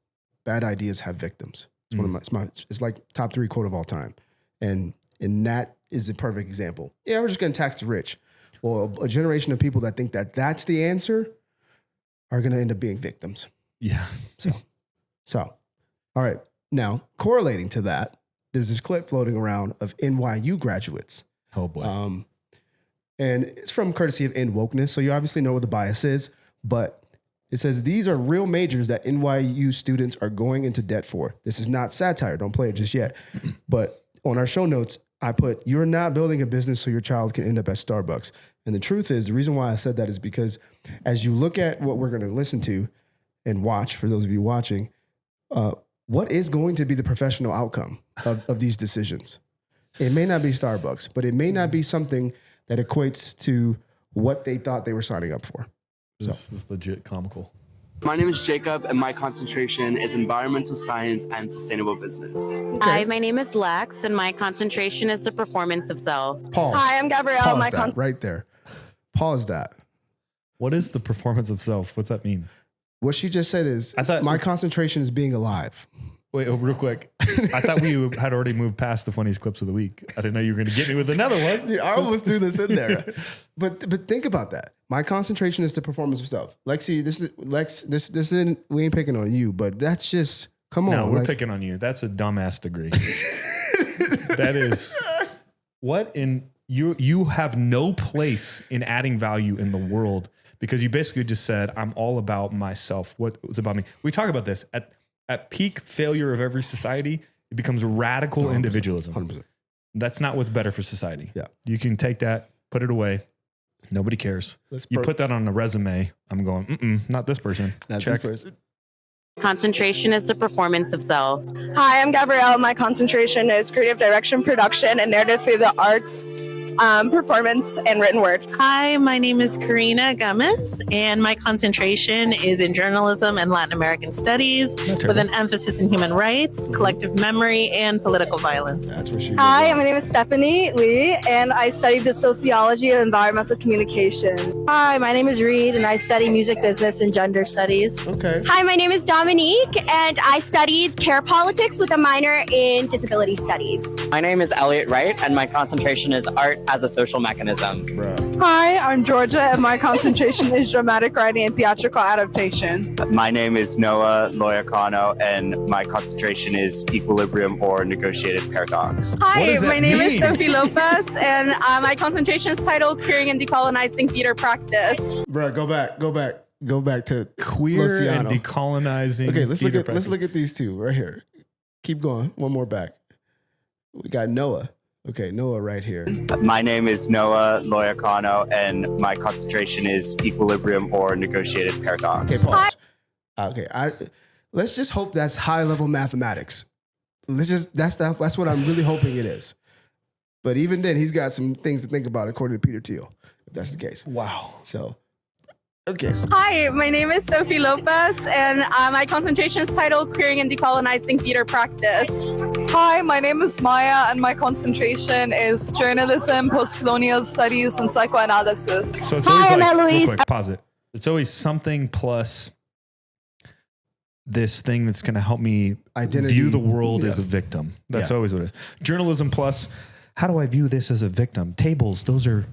Bad ideas have victims. It's one of it's like top 3 quote of all time. And that is a perfect example. Yeah, we're just going to tax the rich. Well, a generation of people that think that that's the answer are going to end up being victims. Yeah. So, all right. Now, correlating to that, there's this clip floating around of NYU graduates. Oh boy. And it's from courtesy of End Wokeness. So you obviously know what the bias is, but it says these are real majors that NYU students are going into debt for. This is not satire. Don't play it just yet. But on our show notes, I put, you're not building a business so your child can end up at Starbucks. And the truth is, the reason why I said that is because as you look at what we're going to listen to and watch, for those of you watching, what is going to be the professional outcome of these decisions? It may not be Starbucks, but it may not be something that equates to what they thought they were signing up for. This is legit comical. My name is Jacob, and my concentration is environmental science and sustainable business. Okay. Hi, my name is Lex, and my concentration is the performance of self. Pause. Hi, I'm Gabrielle. Pause that right there. Pause that. What is the performance of self? What's that mean? What she just said is, I thought my concentration is being alive. Wait, real quick. I thought we had already moved past the funniest clips of the week. I didn't know you were going to get me with another one. Dude, I almost threw this in there. But think about that. My concentration is the performance of self. Lexi, this isn't, we ain't picking on you, but that's just, come on. No, we're picking on you. That's a dumbass degree. That is, you have no place in adding value in the world, because you basically just said, I'm all about myself. What was about me? We talk about this at peak failure of every society, it becomes radical 100%, individualism. 100%. That's not what's better for society. Yeah. You can take that, put it away. Nobody cares. You put that on a resume. I'm going, not this person. Not Check. this person. Concentration is the performance of self. Hi, I'm Gabrielle. My concentration is creative direction, production, and narrative through the arts. performance and written word. Hi, my name is Karina Gomez, and my concentration is in journalism and Latin American studies with an emphasis in human rights, collective memory, and political violence. That's where she Hi, my name is Stephanie Lee, and I studied the sociology of environmental communication. Hi, my name is Reed, and I study music business and gender studies. Okay. Hi, my name is Dominique, and I studied care politics with a minor in disability studies. My name is Elliot Wright, and my concentration is art as a social mechanism. Hi, I'm Georgia, and my concentration is dramatic writing and theatrical adaptation. My name is Noah Loyacano, and my concentration is equilibrium or negotiated paradox. Hi, my name is Sophie Lopez, and my concentration is titled Queering and Decolonizing Theater Practice. Bro, go back to Queer Luciano. and decolonizing. Okay, let's theater look at these two right here. Keep going. One more back. We got Noah. Okay, Noah right here. My name is Noah Loyacano, and my concentration is equilibrium or negotiated paradox. Okay, pause. Okay, let's just hope that's high level mathematics. That's what I'm really hoping it is. But even then, he's got some things to think about according to Peter Thiel, if that's the case. Wow. So, okay. Hi, my name is Sophie Lopez, and my concentration is titled Queering and Decolonizing Theater Practice. Hi, my name is Maya, and my concentration is journalism, post-colonial studies, and psychoanalysis. So it's always real quick, pause it. It's always something plus this thing that's going to help me view the world as a victim. That's always what it is. Journalism plus, how do I view this as a victim? Tables, those are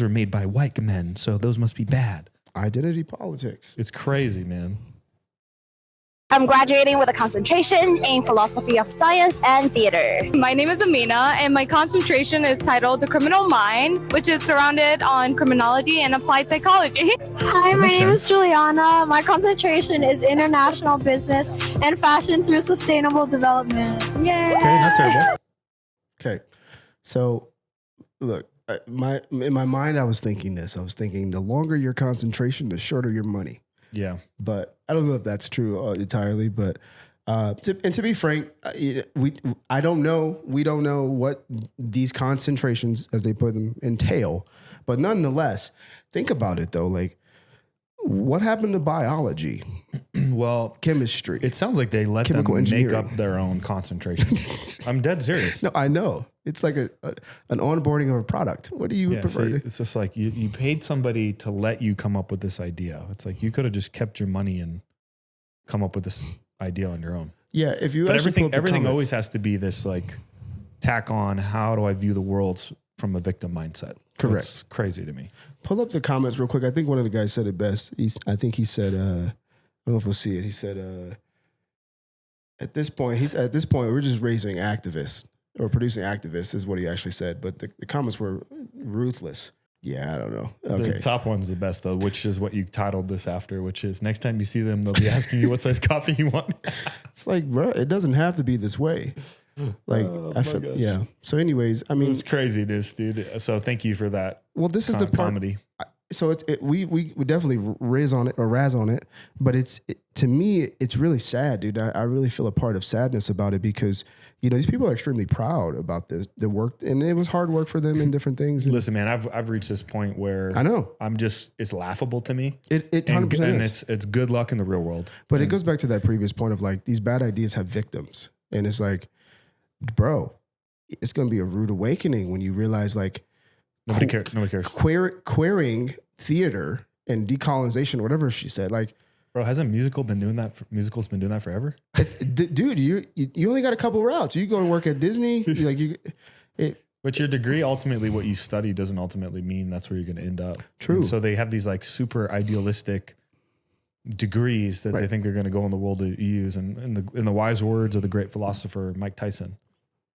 made by white men, so those must be bad. Identity politics. It's crazy, man. I'm graduating with a concentration in philosophy of science and theater. My name is Amina, and my concentration is titled The Criminal Mind, which is surrounded on criminology and applied psychology. Hi, my name is Juliana. My concentration is international business and fashion through sustainable development. Yay! Okay, not terrible. Okay, so look, in my mind, I was thinking this. I was thinking the longer your concentration, the shorter your money. Yeah. But I don't know if that's true entirely. But to be frank, I don't know. We don't know what these concentrations, as they put them, entail. But nonetheless, think about it though. Like, what happened to biology? Well, chemistry. It sounds like they let them make up their own concentration. I'm dead serious. No, I know. It's like an onboarding of a product. What do you prefer? So it's just like you paid somebody to let you come up with this idea. It's like you could have just kept your money and come up with this idea on your own. Yeah, if you but actually everything always has to be this like tack on. How do I view the world from a victim mindset? Correct. It's crazy to me. Pull up the comments real quick. I think one of the guys said it best. I think he said, I don't know if we'll see it. He said, at this point, we're just raising activists or producing activists is what he actually said. But the comments were ruthless. Yeah, I don't know. Okay. The top one's the best though, which is what you titled this after, which is next time you see them, they'll be asking you what size coffee you want. It's like, bro, it doesn't have to be this way. Like, yeah. So anyways, I mean, it's crazy, dude. So thank you for that. Well, this is the part, comedy. So we definitely razz on it, but to me, it's really sad, dude. I really feel a part of sadness about it because, these people are extremely proud about the work, and it was hard work for them in different things. Listen, man, I've reached this point where I know it's laughable to me. It 100% and is. it's good luck in the real world. But it goes back to that previous point of like, these bad ideas have victims. And it's like, bro, it's going to be a rude awakening when you realize like, Nobody cares. Queering theater and decolonization, or whatever she said. Like, bro, hasn't musicals been doing that forever? Dude, you only got a couple routes. You go to work at Disney, but your degree, ultimately, what you study doesn't ultimately mean that's where you're going to end up. True. And so they have these like super idealistic degrees that they think they're going to go in the world to use. And in the wise words of the great philosopher Mike Tyson,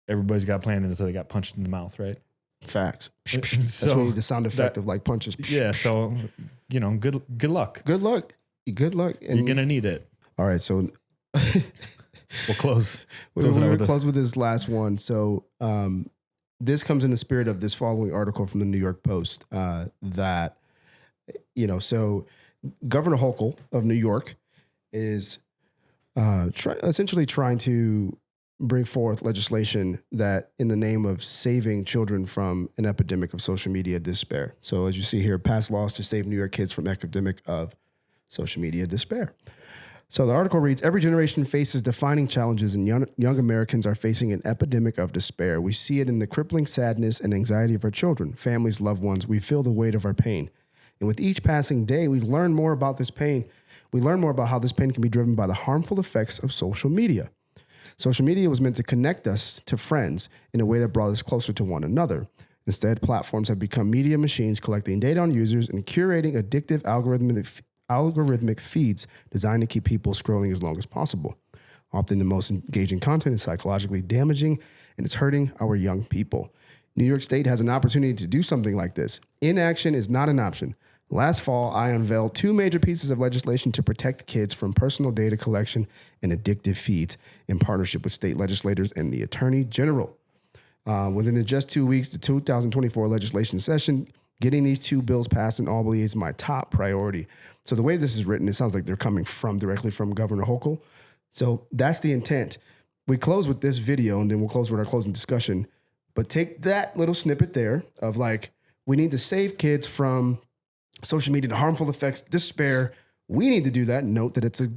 everybody's got planned until they got punched in the mouth, right? Facts. That's really the sound effect of like punches. Yeah. So, good luck. Good luck. And you're going to need it. All right. So we'll close. We're going to close with this last one. So this comes in the spirit of this following article from the New York Post that, so Governor Hochul of New York is essentially trying to bring forth legislation that in the name of saving children from an epidemic of social media despair. So as you see here, pass laws to save New York kids from epidemic of social media despair. So the article reads, every generation faces defining challenges and young Americans are facing an epidemic of despair. We see it in the crippling sadness and anxiety of our children, families, loved ones. We feel the weight of our pain. And with each passing day, we learn more about this pain. We learn more about how this pain can be driven by the harmful effects of social media. Social media was meant to connect us to friends in a way that brought us closer to one another. Instead, platforms have become media machines collecting data on users and curating addictive algorithmic feeds designed to keep people scrolling as long as possible. Often the most engaging content is psychologically damaging and it's hurting our young people. New York State has an opportunity to do something like this. Inaction is not an option. Last fall, I unveiled 2 major pieces of legislation to protect kids from personal data collection and addictive feeds in partnership with state legislators and the Attorney General. Within just 2 weeks, the 2024 legislation session, getting these 2 bills passed in Albany is my top priority. So the way this is written, it sounds like they're coming directly from Governor Hochul. So that's the intent. We close with this video and then we'll close with our closing discussion. But take that little snippet there of like, we need to save kids from social media, the harmful effects, despair. We need to do that. Note that it's a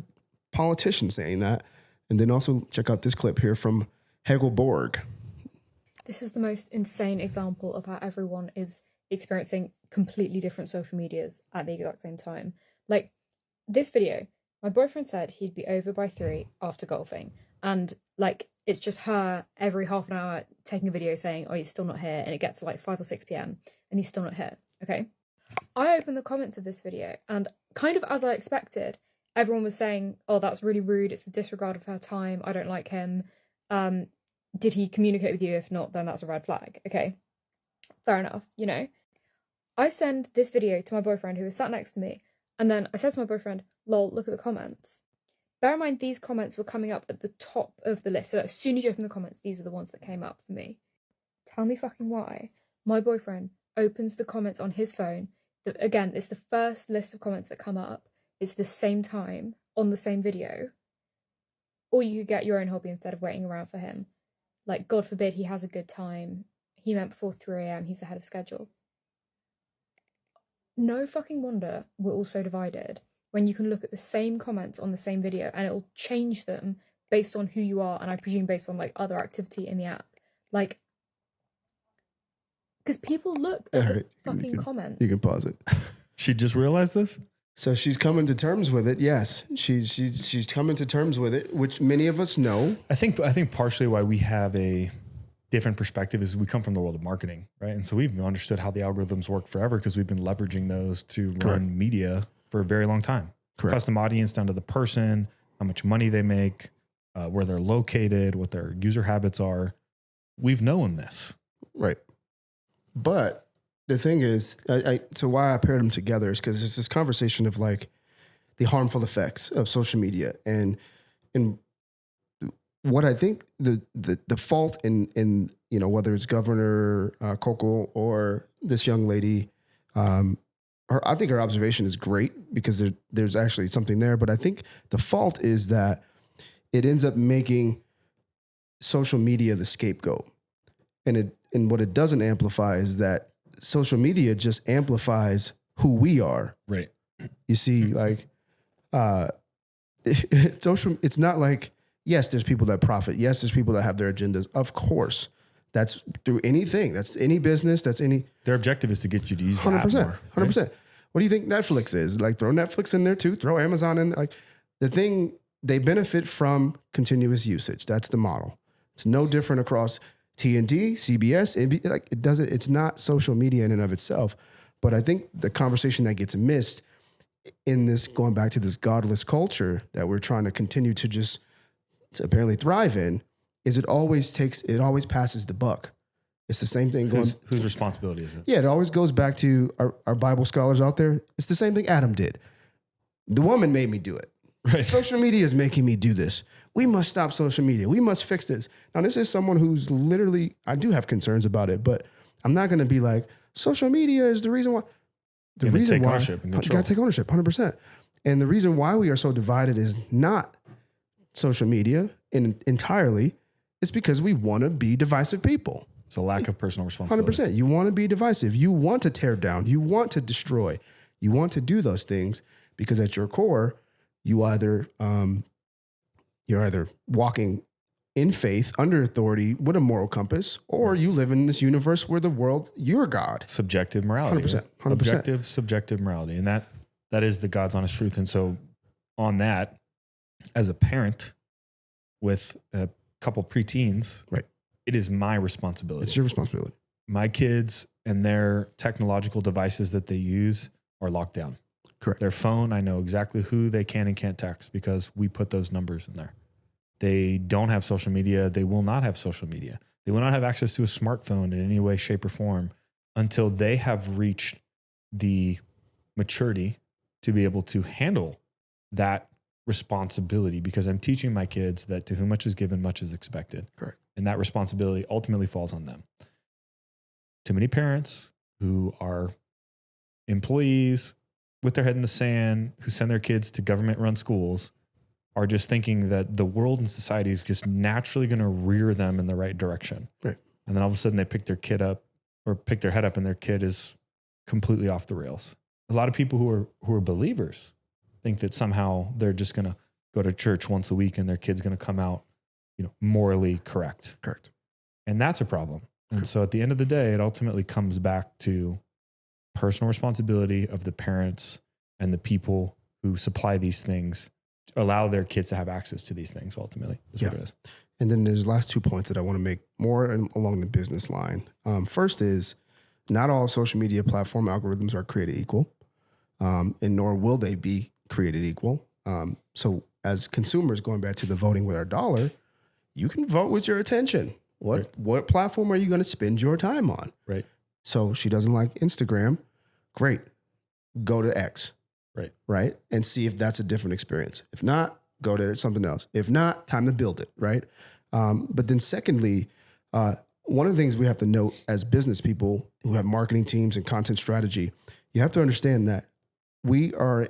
politician saying that. And then also check out this clip here from Hegel Borg. This is the most insane example of how everyone is experiencing completely different social medias at the exact same time. Like this video, my boyfriend said he'd be over by 3 after golfing. And like, it's just her every half an hour taking a video saying, oh, he's still not here. And it gets to like 5 or 6 p.m. and he's still not here. Okay. I opened the comments of this video and kind of as I expected, everyone was saying, oh, that's really rude. It's the disregard of her time. I don't like him. Did he communicate with you? If not, then that's a red flag. Okay. Fair enough. You know, I send this video to my boyfriend who was sat next to me. And then I said to my boyfriend, lol, look at the comments. Bear in mind, these comments were coming up at the top of the list. So as soon as you open the comments, these are the ones that came up for me. Tell me fucking why my boyfriend opens the comments on his phone. That, again, it's the first list of comments that come up. It's the same time on the same video. Or you could get your own hobby instead of waiting around for him. Like, God forbid he has a good time. He meant before 3 a.m. He's ahead of schedule. No fucking wonder we're all so divided when you can look at the same comments on the same video and it'll change them based on who you are and I presume based on like other activity in the app. Like, because people look at the fucking comments. You can pause it. She just realized this? So she's coming to terms with it. Yes, she's coming to terms with it, which many of us know. I think partially why we have a different perspective is we come from the world of marketing, right? And so we've understood how the algorithms work forever because we've been leveraging those to run media for a very long time. Correct. Custom audience down to the person, how much money they make, where they're located, what their user habits are. We've known this. Right. But the thing is, so why I paired them together is because it's this conversation of like the harmful effects of social media and what I think the fault in you know, whether it's Governor Hochul or this young lady, I think her observation is great because there's actually something there. But I think the fault is that it ends up making social media the scapegoat, and what it doesn't amplify is that social media just amplifies who we are. Right. You see, like it's not like, yes, there's people that profit. Yes, there's people that have their agendas. Of course. That's through anything. That's any business. That's any. Their objective is to get you to use 100%. 100%. What do you think Netflix is? Like, throw Netflix in there too. Throw Amazon in. Like, the thing, they benefit from continuous usage. That's the model. It's no different across TNT, CBS. Like, it doesn't. It's not social media in and of itself. But I think the conversation that gets missed in this, going back to this godless culture that we're trying to continue to just apparently thrive in, is it always passes the buck. It's the same thing going. Whose responsibility is it? Yeah, it always goes back to our Bible scholars out there. It's the same thing Adam did. The woman made me do it. Right. Social media is making me do this. We must stop social media. We must fix this. Now, this is someone who's literally, I do have concerns about it, but I'm not going to be like, social media is the reason why. The reason why ownership and control. You got to take ownership, 100%. And the reason why we are so divided is not social media entirely. It's because we want to be divisive people. It's a lack of personal responsibility. 100%. You want to be divisive. You want to tear down. You want to destroy. You want to do those things because at your core, you're either walking in faith, under authority, with a moral compass, or you live in this universe where the world, you're God. Subjective morality. 100%. 100%. Objective, subjective morality. And that is the God's honest truth. And so on that, as a parent with a couple preteens, right, it is my responsibility. It's your responsibility. My kids and their technological devices that they use are locked down. Correct. Their phone, I know exactly who they can and can't text because we put those numbers in there. They don't have social media. They will not have social media. They will not have access to a smartphone in any way, shape, or form until they have reached the maturity to be able to handle that responsibility, because I'm teaching my kids that to whom much is given, much is expected. Correct. And that responsibility ultimately falls on them. Too many parents who are employees with their head in the sand, who send their kids to government-run schools, are just thinking that the world and society is just naturally going to rear them in the right direction. Right. And then all of a sudden they pick their kid up or pick their head up and their kid is completely off the rails. A lot of people who are believers think that somehow they're just going to go to church once a week and their kid's going to come out, morally correct. Correct. And that's a problem. And so at the end of the day, it ultimately comes back to personal responsibility of the parents and the people who supply these things, allow their kids to have access to these things ultimately. That's what it is. And then there's last 2 points that I want to make more along the business line. First is not all social media platform algorithms are created equal, and nor will they be created equal. So as consumers, going back to the voting with our dollar, you can vote with your attention. What platform are you going to spend your time on? Right. So she doesn't like Instagram. Great. Go to X. Right. Right. And see if that's a different experience. If not, go to something else. If not, time to build it. Right. But then secondly, one of the things we have to note as business people who have marketing teams and content strategy, you have to understand that we are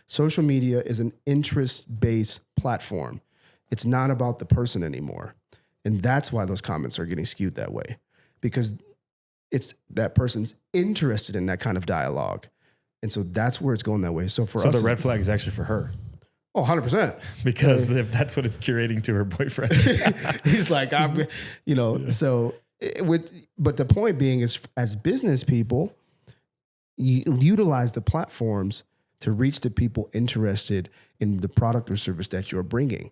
social media is an interest-based platform. It's not about the person anymore. And that's why those comments are getting skewed that way, because it's that person's interested in that kind of dialogue. And so that's where it's going that way. So us, the red flag is actually for her. Oh, 100%. Because if that's what it's curating to her boyfriend. He's like, but the point being is, as business people, you utilize the platforms to reach the people interested in the product or service that you're bringing.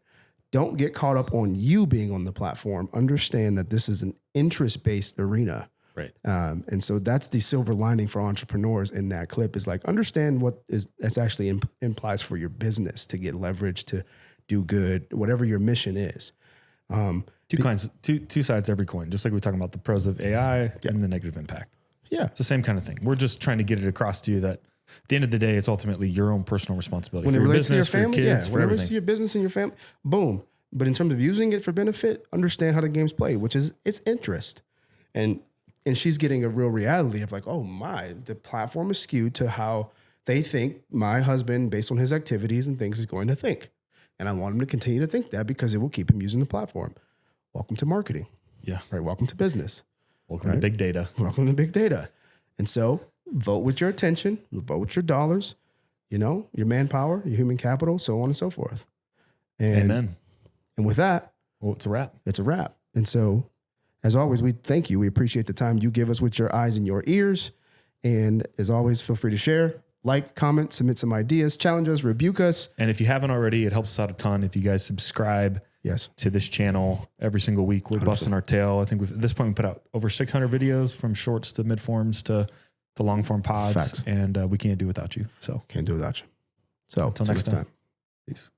Don't get caught up on you being on the platform. Understand that this is an interest-based arena. Right. And so that's the silver lining for entrepreneurs in that clip, is like, understand what that's actually implies for your business to get leverage, to do good, whatever your mission is. Two sides to every coin, just like we were talking about the pros of AI and the negative impact. Yeah. It's the same kind of thing. We're just trying to get it across to you that at the end of the day, it's ultimately your own personal responsibility when for it your relates business, to your family, for your kids, for whenever everything. it's your business and your family, boom. But in terms of using it for benefit, understand how the game's played, which is its interest. And she's getting a real reality of like, oh my, the platform is skewed to how they think my husband, based on his activities and things, is going to think. And I want him to continue to think that because it will keep him using the platform. Welcome to marketing. Yeah. Right. Welcome to business. Welcome to big data. Welcome to big data. And so vote with your attention, vote with your dollars, your manpower, your human capital, so on and so forth. And, Amen. And with that, well, it's a wrap. It's a wrap. And so, as always, we thank you. We appreciate the time you give us with your eyes and your ears. And as always, feel free to share, like, comment, submit some ideas, challenge us, rebuke us. And if you haven't already, it helps us out a ton if you guys subscribe to this channel every single week. We're 100%. busting our tail. I think at this point we put out over 600 videos, from shorts to mid-forms to long-form pods. Facts. And we can't do without you. So can't do without you. So until next time. Peace.